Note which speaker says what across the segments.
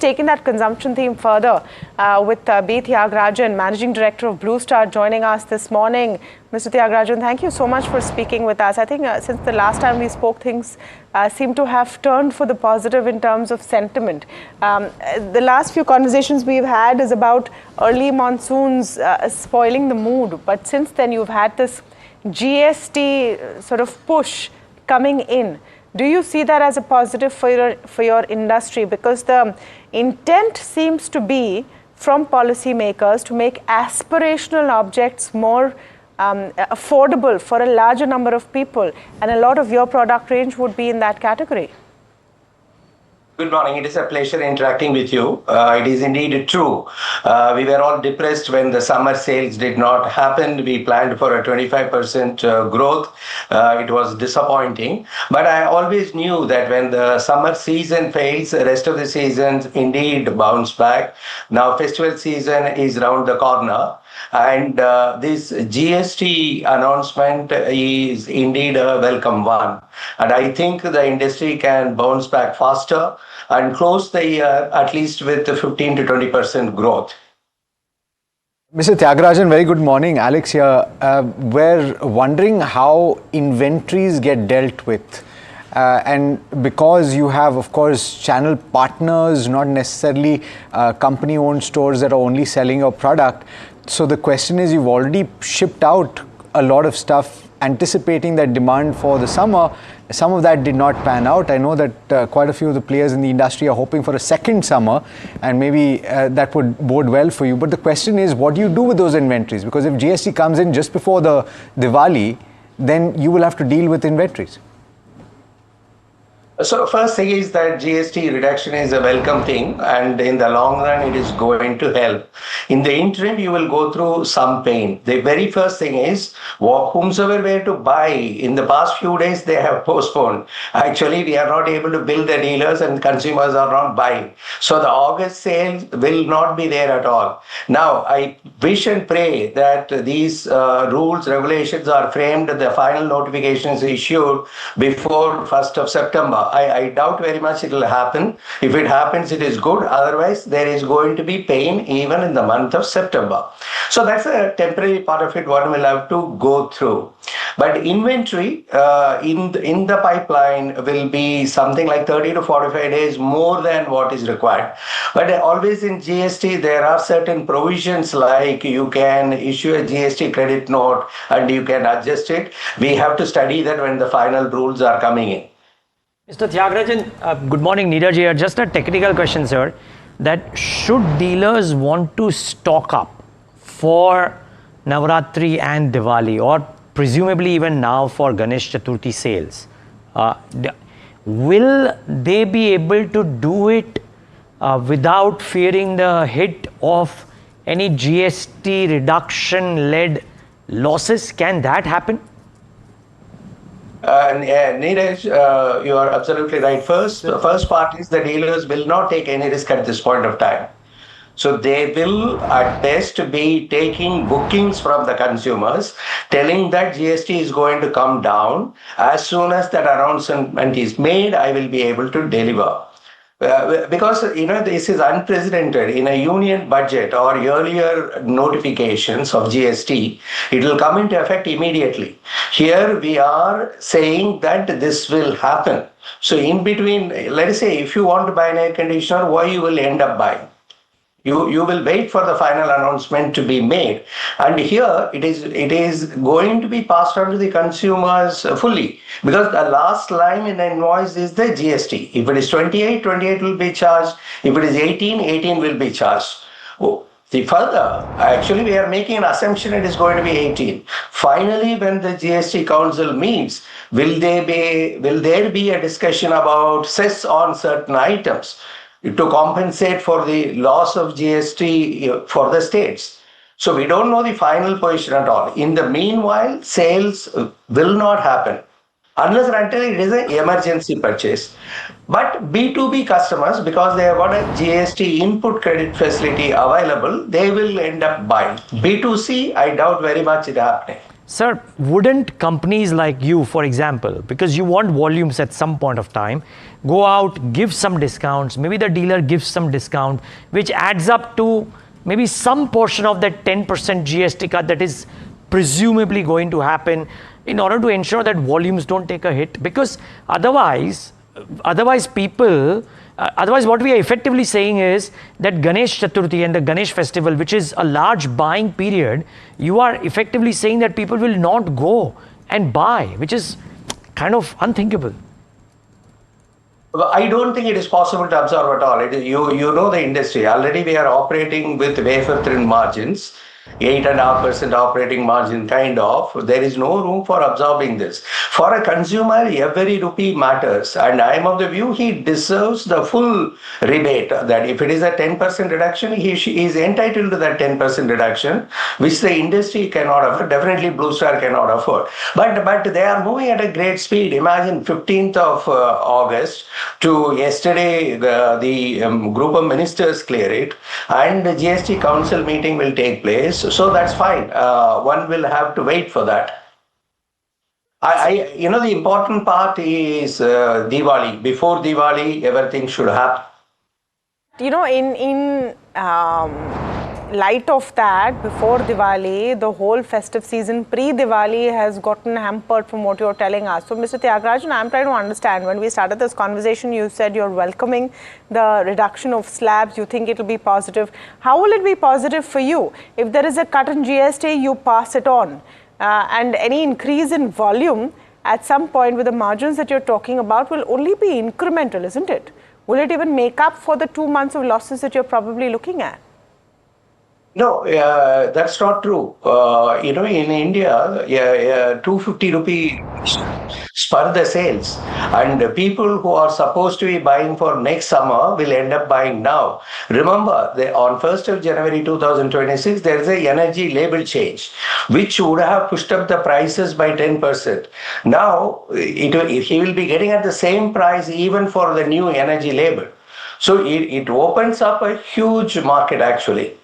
Speaker 1: taking that consumption theme further with B. Thiagarajan, Managing Director of Blue Star, joining us this morning. Mr. Thiagarajan, thank you so much for speaking with us. I think since the last time we spoke, things seem to have turned for the positive in terms of sentiment. The last few conversations we've had is about early monsoons spoiling the mood. But since then, you've had this GST sort of push coming in. Do you see that as a positive for your industry? Because the intent seems to be from policymakers to make aspirational objects more affordable for a larger number of people, and a lot of your product range would be in that category.
Speaker 2: Good morning. It is a pleasure interacting with you. It is indeed true. We were all depressed when the summer sales did not happen. We planned for a 25% growth. It was disappointing. But I always knew that when the summer season fails, the rest of the seasons indeed bounce back. Now, festival season is around the corner. And this GST announcement is indeed a welcome one. And I think the industry can bounce back faster and close the year at least with 15 to 20% growth.
Speaker 3: Mr. Thiagarajan, very good morning. Alex here. We're wondering how inventories get dealt with. And because you have, of course, channel partners, not necessarily company-owned stores that are only selling your product. So the question is, you've already shipped out a lot of stuff anticipating that demand for the summer. Some of that did not pan out. I know that quite a few of the players in the industry are hoping for a second summer, and maybe that would bode well for you. But the question is, what do you do with those inventories? Because if GST comes in just before the Diwali, then you will have to deal with inventories.
Speaker 2: So first thing is that GST reduction is a welcome thing, and in the long run, it is going to help. In the interim, you will go through some pain. The very first thing is, whomsoever were to buy, in the past few days, they have postponed. Actually, we are not able to bill the dealers and consumers are not buying. So the August sales will not be there at all. Now, I wish and pray that these rules, regulations are framed, the final notifications issued before 1st of September. I doubt very much it will happen. If it happens, it is good. Otherwise, there is going to be pain even in the month of September. So that's a temporary part of it, one will have to go through. But inventory in the pipeline will be something like 30 to 45 days more than what is required. But always in GST, there are certain provisions like you can issue a GST credit note and you can adjust it. We have to study that when the final rules are coming in.
Speaker 4: Mr. Thiagarajan, good morning, Neeraj here. Just a technical question, sir. That should dealers want to stock up for Navaratri and Diwali, or presumably even now for Ganesh Chaturthi sales, will they be able to do it without fearing the hit of any GST reduction-led losses? Can that happen?
Speaker 2: Neeraj, you are absolutely right. The first part is the dealers will not take any risk at this point of time. So they will at best be taking bookings from the consumers, telling that GST is going to come down. As soon as that announcement is made, I will be able to deliver. Because, this is unprecedented. In a union budget or earlier notifications of GST, it will come into effect immediately. Here we are saying that this will happen. So in between, let us say, if you want to buy an air conditioner, why you will end up buying? You will wait for the final announcement to be made. And here it is going to be passed on to the consumers fully, because the last line in the invoice is the GST. If it is 28, 28 will be charged. If it is 18, 18 will be charged. Further, actually we are making an assumption it is going to be 18. Finally, when the GST Council meets, will there be a discussion about cess on certain items to compensate for the loss of GST for the states? So we don't know the final position at all. In the meanwhile, sales will not happen unless and until it is an emergency purchase. But B2B customers, because they have got a GST input credit facility available, they will end up buying. B2C, I doubt very much it happening.
Speaker 4: Sir, wouldn't companies like you, for example, because you want volumes at some point of time, go out, give some discounts, maybe the dealer gives some discount, which adds up to maybe some portion of that 10% GST cut that is presumably going to happen, in order to ensure that volumes don't take a hit. Because otherwise people, otherwise what we are effectively saying is that Ganesh Chaturthi and the Ganesh festival, which is a large buying period, you are effectively saying that people will not go and buy, which is kind of unthinkable.
Speaker 2: I don't think it is possible to absorb at all. You know the industry. Already we are operating with wafer thin margins, 8.5% operating margin kind of. There is no room for absorbing this. For a consumer, every rupee matters. And I am of the view he deserves the full rebate. That if it is a 10% reduction, he is entitled to that 10% reduction, which the industry cannot afford. Definitely Blue Star cannot afford. But they are moving at a great speed. Imagine 15th of August to yesterday, the group of ministers clear it, and the GST council meeting will take place. So that's fine. One will have to wait for that. The important part is Diwali. Before Diwali, everything should happen.
Speaker 1: In light of that, before Diwali, the whole festive season pre-Diwali has gotten hampered from what you're telling us. So, Mr. Thiagarajan, I'm trying to understand. When we started this conversation, you said you're welcoming the reduction of slabs. You think it'll be positive. How will it be positive for you? If there is a cut in GST, you pass it on. And any increase in volume at some point with the margins that you're talking about will only be incremental, isn't it? Will it even make up for the 2 months of losses that you're probably looking at?
Speaker 2: No, that's not true. In India, 250 rupee spur the sales, and people who are supposed to be buying for next summer will end up buying now. Remember, on 1st of January 2026, there is a energy label change, which would have pushed up the prices by 10%. Now, he will be getting at the same price even for the new energy label. So it opens up a huge market actually.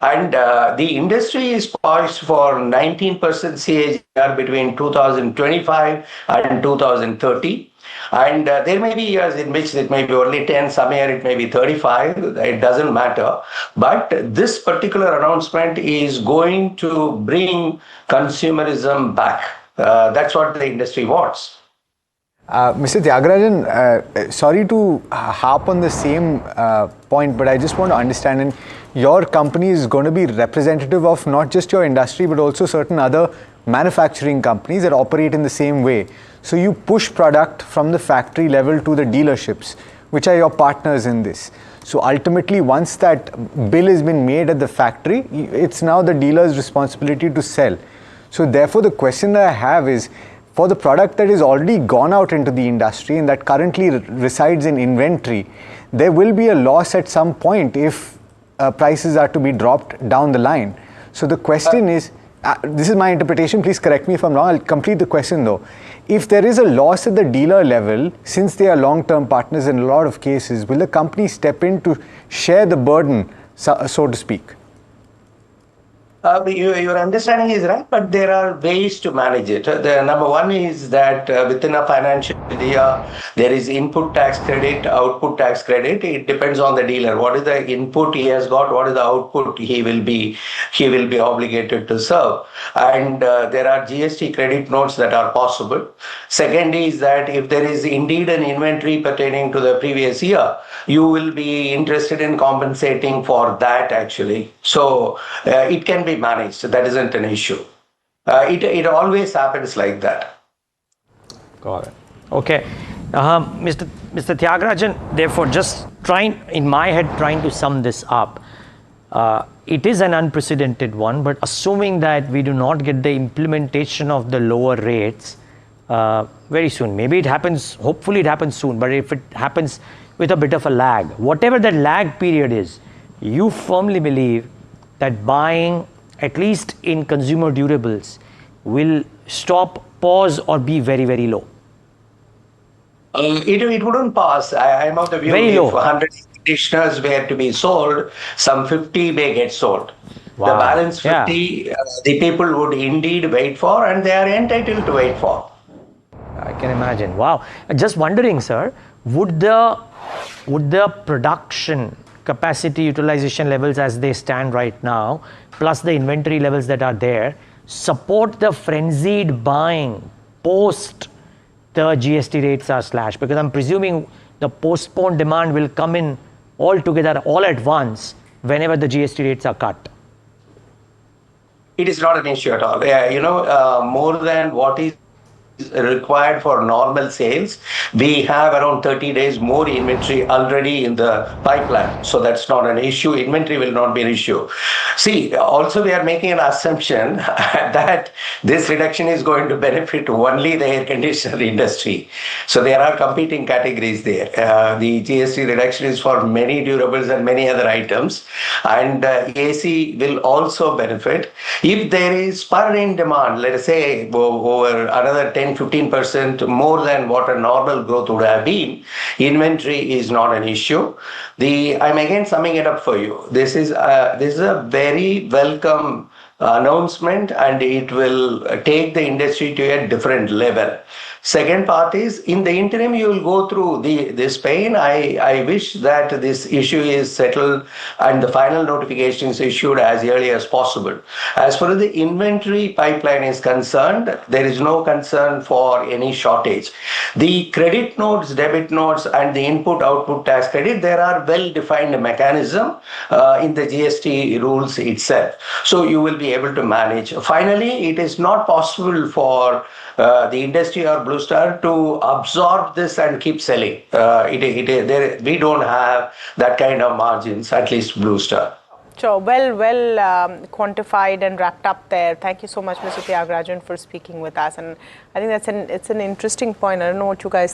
Speaker 2: And the industry is poised for 19% CAGR between 2025 and 2030. And there may be years in which it may be only 10, some year it may be 35, it doesn't matter. But this particular announcement is going to bring consumerism back. That's what the industry wants.
Speaker 3: Mr. Thiagarajan, sorry to harp on the same point, but I just want to understand, and your company is going to be representative of not just your industry, but also certain other manufacturing companies that operate in the same way. So you push product from the factory level to the dealerships, which are your partners in this. So ultimately, once that bill has been made at the factory, it's now the dealer's responsibility to sell. So therefore, the question that I have is, for the product that is already gone out into the industry and that currently resides in inventory, there will be a loss at some point if prices are to be dropped down the line. So the question is, this is my interpretation, please correct me if I'm wrong, I'll complete the question though. If there is a loss at the dealer level, since they are long-term partners in a lot of cases, will the company step in to share the burden, so to speak?
Speaker 2: Your understanding is right, but there are ways to manage it. The number one is that within a financial year, there is input tax credit, output tax credit. It depends on the dealer. What is the input he has got? What is the output he will be obligated to serve? And there are GST credit notes that are possible. Second is that if there is indeed an inventory pertaining to the previous year, you will be interested in compensating for that actually. So it can be managed. That isn't an issue. It always happens like that.
Speaker 4: Got it. Okay. Mr. Thiagarajan, therefore, just trying to sum this up, it is an unprecedented one, but assuming that we do not get the implementation of the lower rates very soon, maybe it happens, hopefully it happens soon, but if it happens with a bit of a lag, whatever that lag period is, you firmly believe that buying, at least in consumer durables, will stop, pause, or be very, very low?
Speaker 2: It wouldn't pass. I am of the view
Speaker 4: very
Speaker 2: if
Speaker 4: low.
Speaker 2: 100 conditioners were to be sold, some 50 may get sold.
Speaker 4: Wow.
Speaker 2: The balance 50, the people would indeed wait for, and they are entitled to wait for.
Speaker 4: I can imagine. Wow. Just wondering, sir, would the production capacity utilization levels as they stand right now, plus the inventory levels that are there, support the frenzied buying post the GST rates are slashed? Because I'm presuming the postponed demand will come in all together, all at once, whenever the GST rates are cut.
Speaker 2: It is not an issue at all. More than what is required for normal sales, we have around 30 days more inventory already in the pipeline. So that's not an issue. Inventory will not be an issue. See, also we are making an assumption that this reduction is going to benefit only the air conditioner industry. So there are competing categories there. The GST reduction is for many durables and many other items. And AC will also benefit. If there is spur in demand, let us say over another 10-15% more than what a normal growth would have been, inventory is not an issue. I'm again summing it up for you. This is a very welcome announcement, and it will take the industry to a different level. Second part is, in the interim, you will go through this pain. I wish that this issue is settled and the final notification is issued as early as possible. As far as the inventory pipeline is concerned, there is no concern for any shortage. The credit notes, debit notes, and the input-output tax credit, there are well-defined mechanism in the GST rules itself. So you will be able to manage. Finally, it is not possible for the industry or Blue Star to absorb this and keep selling. We don't have that kind of margins, at least Blue Star.
Speaker 1: Sure. Well quantified and wrapped up there. Thank you so much, Mr. Thiagarajan, for speaking with us. And I think it's an interesting point. I don't know what you guys